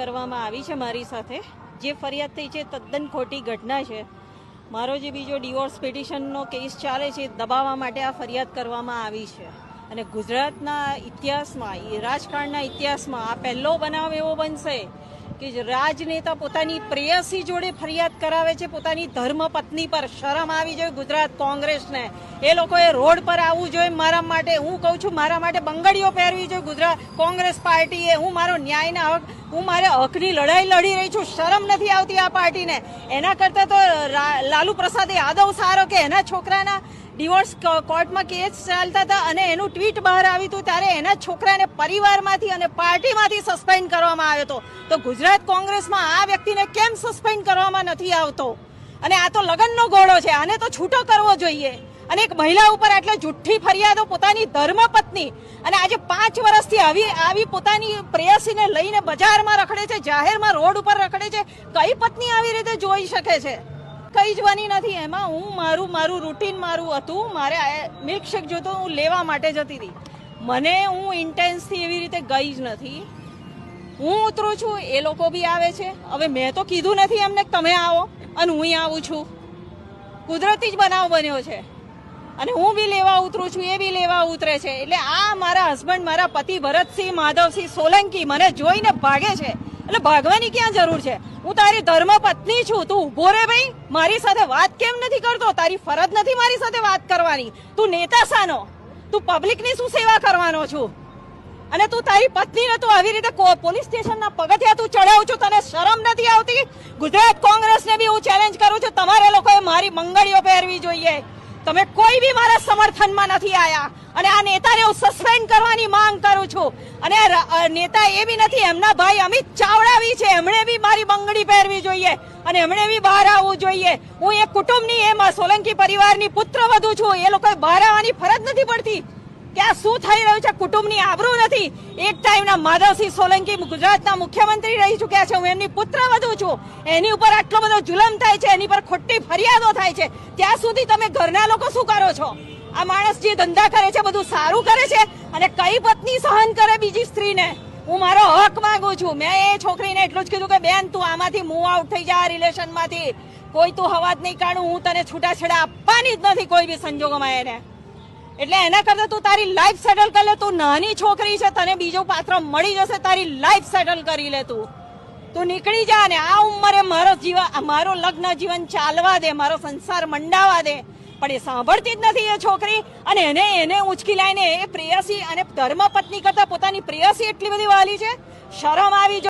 કરવામાં આવી છે મારી સાથે. જે ફરિયાદ થઈ છે તદ્દન ખોટી ઘટના છે. મારો જે બીજો ડિવોર્સ પિટિશનનો કેસ ચાલે છે દબાવવા માટે આ ફરિયાદ કરવામાં આવી છે. અને ગુજરાતના ઇતિહાસમાં, રાજકારણના ઇતિહાસમાં આ પહેલો બનાવ એવો બનશે કે રાજનેતા પોતાની પ્રેયસી જોડે ફરિયાદ કરાવે છે પોતાની ધર્મપત્ની પર. શરમ આવી જોઈએ ગુજરાત કોંગ્રેસને. એ લોકોએ રોડ પર આવવું જોઈએ મારા માટે. હું કહું છું મારા માટે બંગડીઓ પહેરવી જોઈએ ગુજરાત કોંગ્રેસ પાર્ટીએ. હું મારો ન્યાયના હક, હું મારા હકની લડાઈ લડી રહી છું. શરમ નથી આવતી આ પાર્ટીને. એના કરતાં તો લાલુ પ્રસાદ યાદવ સારો કે એના છોકરાના ડિવોર્સ કોર્ટમાં કેસ ચાલતા હતા અને એનું ટ્વીટ બહાર આવ્યું હતું ત્યારે એના છોકરાને પરિવારમાંથી અને પાર્ટીમાંથી સસ્પેન્ડ કરવામાં આવ્યો હતો. તો ગુજરાત કોંગ્રેસમાં આ વ્યક્તિને કેમ સસ્પેન્ડ કરવામાં નથી આવતો? અને આ તો લગ્નનો ઘોડો છે, આને તો છૂટો કરવો જોઈએ. અને એક મહિલા ઉપર આટલે જુઠ્ઠી ફરિયાદો, પોતાની ધર્મપત્ની, અને આજે 5 વર્ષથી આવી પોતાની પ્રેયસીને લઈને બજારમાં રખડે છે, જાહેરમાં રોડ ઉપર રખડે છે. કઈ પત્ની આવી રીતે જોઈ શકે છે? કઈ જ બની નથી. એમાં હું મારું રૂટીન મારું હતું. મારે મિલ્કશેક જોતો, હું લેવા માટે જતી હતી. હું ઇન્ટેન્સથી એવી રીતે ગઈ જ નથી. હું ઉતરું છું, એ લોકો બી આવે છે. હવે મેં તો કીધું નથી એમને તમે આવો અને હું આવું છું. કુદરતી જ બનાવ બન્યો છે. અને હું બી લેવા ઉતરું છું, એ બી લેવા ઉતરે છે. એટલે આ મારા હસબન્ડ, મારા પતિ ભરતસિંહ માધવસિંહ સોલંકી મને જોઈને ભાગે છે. એટલે ભાગવાની ક્યાં જરૂર છે? હું તારી ધર્મપત્ની છું. તું ઉભો રે ભાઈ. મારી સાથે વાત કેમ નથી કરતો? તારી ફરજ નથી મારી સાથે વાત કરવાની. તું નેતા સાનો? તું પબ્લિકની શું સેવા કરવાનો છું? અને તું તારી પત્નીને તું આવી રીતે પોલીસ સ્ટેશનના પગથિયા તું ચડાવું છું. તને શરમ નથી આવતી? ગુજરાત કોંગ્રેસને બી હું ચેલેન્જ કરું છું, તમારે લોકોએ મારી બંગડીઓ પહેરવી જોઈએ. તમે કોઈ બી મારા સમર્થનમાં નથી આયા. અને આ નેતાને હું સસ્પેન્ડ કરવાની માંગ કરું છું. અને નેતા એ બી નથી, એમના ભાઈ અમિત ચાવડા બી છે. એમણે બી મારી બંગડી પહેરવી જોઈએ અને એમણે બી બહાર આવવું જોઈએ. હું એક કુટુંબની, એમાં સોલંકી પરિવારની પુત્રવધુ છું. એ લોકોએ બહાર આવવાની ફરજ નથી પડતી કે આ શું થઈ રહ્યું છે? કુટુંબની આબરૂ નથી. એક ટાઈમના માધવસિંહ સોલંકી ગુજરાતના મુખ્યમંત્રી રહી ચૂક્યા છે. હું એમની પુત્રવધુ છું. એની ઉપર આટલો બધો જુલમ થાય છે, એની પર ખોટી ફરિયાદો થાય છે. ત્યાં સુધી તમે ઘરના લોકો શું કરો છો? આ માણસ જે ધંધા કરે છે બધું સારું કરે છે. અને કઈ પત્ની સહન કરે બીજી સ્ત્રીને? હું મારો હક માંગુ છું. મેં એ છોકરીને એટલું જ કીધું કે બેન તું આમાંથી મૂવ આઉટ થઈ જા, આ રિલેશનમાંથી. કોઈ તું હવાજ નહીં કાઢું. હું તને છૂટાછેડા આપવાની જ નથી કોઈ બી સંજોગોમાં એને. એટલે એના કરતા તું તારી લાઈફ સેટલ કરી લે. તું નાની છોકરી છે, તને બીજું પાત્ર મળી જશે. તારી લાઈફ સેટલ કરી લે. તું નીકળી જા. ને આ ઉંમરે મારો લગ્ન જીવન ચાલવા દે, મારો સંસાર મંડાવા દે. પણ એ સાંભળતી જ નથી એ છોકરી. અને એને ઉંચકી લાઈને એ પ્રેયસી અને ધર્મપત્ની કરતા પોતાની પ્રેયસી એટલી બધી વાલી છે. શરમ આવી